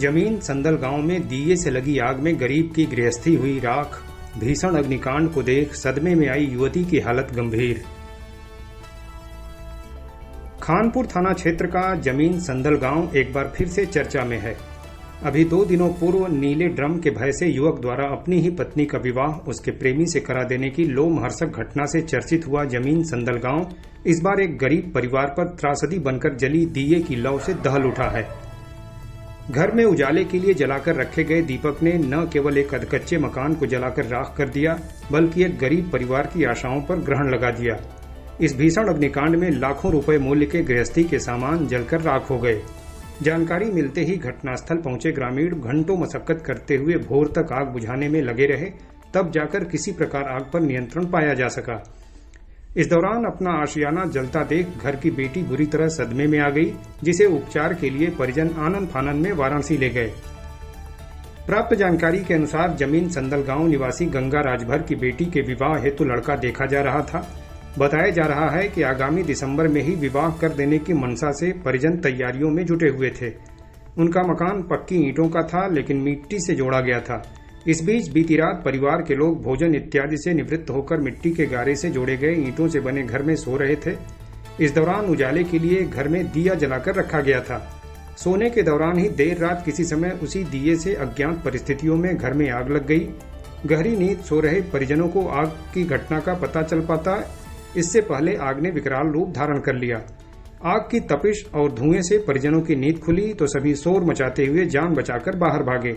जमीन संदल गांव में दिए से लगी आग में गरीब की गृहस्थी हुई राख। भीषण अग्निकांड को देख सदमे में आई युवती की हालत गंभीर। खानपुर थाना क्षेत्र का जमीन संदल गांव एक बार फिर से चर्चा में है। अभी 2 दिनों पूर्व नीले ड्रम के भय से युवक द्वारा अपनी ही पत्नी का विवाह उसके प्रेमी से करा देने की लोमहर्षक घटना से चर्चित हुआ जमीन संदल गांव इस बार एक गरीब परिवार पर त्रासदी बनकर जली दिए की लौ से दहल उठा है। घर में उजाले के लिए जलाकर रखे गए दीपक ने न केवल एक अधकच्चे मकान को जलाकर राख कर दिया, बल्कि एक गरीब परिवार की आशाओं पर ग्रहण लगा दिया। इस भीषण अग्निकांड में लाखों रुपए मूल्य के गृहस्थी के सामान जलकर राख हो गए। जानकारी मिलते ही घटनास्थल पहुंचे ग्रामीण घंटों मशक्कत करते हुए भोर तक आग बुझाने में लगे रहे, तब जाकर किसी प्रकार आग पर नियंत्रण पाया जा सका। इस दौरान अपना आशियाना जलता देख घर की बेटी बुरी तरह सदमे में आ गई, जिसे उपचार के लिए परिजन आनन फानन में वाराणसी ले गए। प्राप्त जानकारी के अनुसार जमीन संदल गांव निवासी गंगा राजभर की बेटी के विवाह हेतु लड़का देखा जा रहा था। बताया जा रहा है कि आगामी दिसंबर में ही विवाह कर देने की मनसा से परिजन तैयारियों में जुटे हुए थे। उनका मकान पक्की ईंटों का था, लेकिन मिट्टी से जोड़ा गया था। इस बीच बीती रात परिवार के लोग भोजन इत्यादि से निवृत्त होकर मिट्टी के गारे से जोड़े गए ईंटों से बने घर में सो रहे थे। इस दौरान उजाले के लिए घर में दिया जलाकर रखा गया था। सोने के दौरान ही देर रात किसी समय उसी दिए से अज्ञात परिस्थितियों में घर में आग लग गई। गहरी नींद सो रहे परिजनों को आग की घटना का पता चल पाता, इससे पहले आग ने विकराल रूप धारण कर लिया। आग की तपिश और धुएं से परिजनों की नींद खुली तो सभी शोर मचाते हुए जान बचाकर बाहर भागे।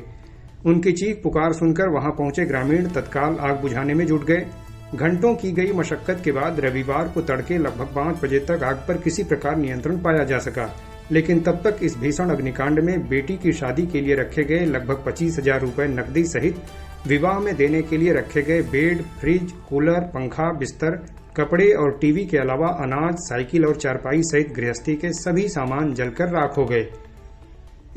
उनकी चीख पुकार सुनकर वहां पहुंचे ग्रामीण तत्काल आग बुझाने में जुट गए। घंटों की गई मशक्कत के बाद रविवार को तड़के लगभग 5 बजे तक आग पर किसी प्रकार नियंत्रण पाया जा सका, लेकिन तब तक इस भीषण अग्निकांड में बेटी की शादी के लिए रखे गए लगभग 25,000 रुपए नकदी सहित विवाह में देने के लिए रखे गए बेड, फ्रिज, कूलर, पंखा, बिस्तर, कपड़े और टीवी के अलावा अनाज, साइकिल और चारपाई सहित गृहस्थी के सभी सामान जलकर राख हो गए।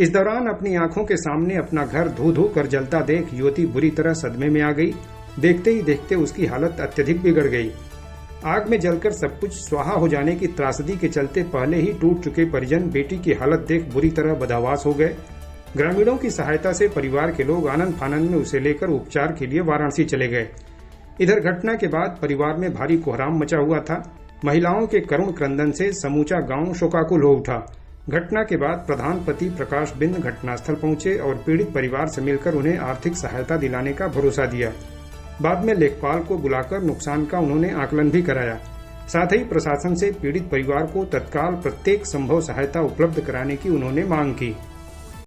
इस दौरान अपनी आंखों के सामने अपना घर धू धू कर जलता देख युवती बुरी तरह सदमे में आ गई। देखते ही देखते उसकी हालत अत्यधिक बिगड़ गई। आग में जलकर सब कुछ स्वाहा हो जाने की त्रासदी के चलते पहले ही टूट चुके परिजन बेटी की हालत देख बुरी तरह बदहवास हो गए। ग्रामीणों की सहायता से परिवार के लोग आनन फानन में उसे लेकर उपचार के लिए वाराणसी चले गए। इधर घटना के बाद परिवार में भारी कोहराम मचा हुआ था। महिलाओं के करुण क्रंदन से समूचा गांव शोकाकुल हो उठा। घटना के बाद प्रधान पति प्रकाश बिंद घटनास्थल पहुंचे और पीड़ित परिवार से मिलकर उन्हें आर्थिक सहायता दिलाने का भरोसा दिया। बाद में लेखपाल को बुलाकर नुकसान का उन्होंने आकलन भी कराया। साथ ही प्रशासन से पीड़ित परिवार को तत्काल प्रत्येक संभव सहायता उपलब्ध कराने की उन्होंने मांग की।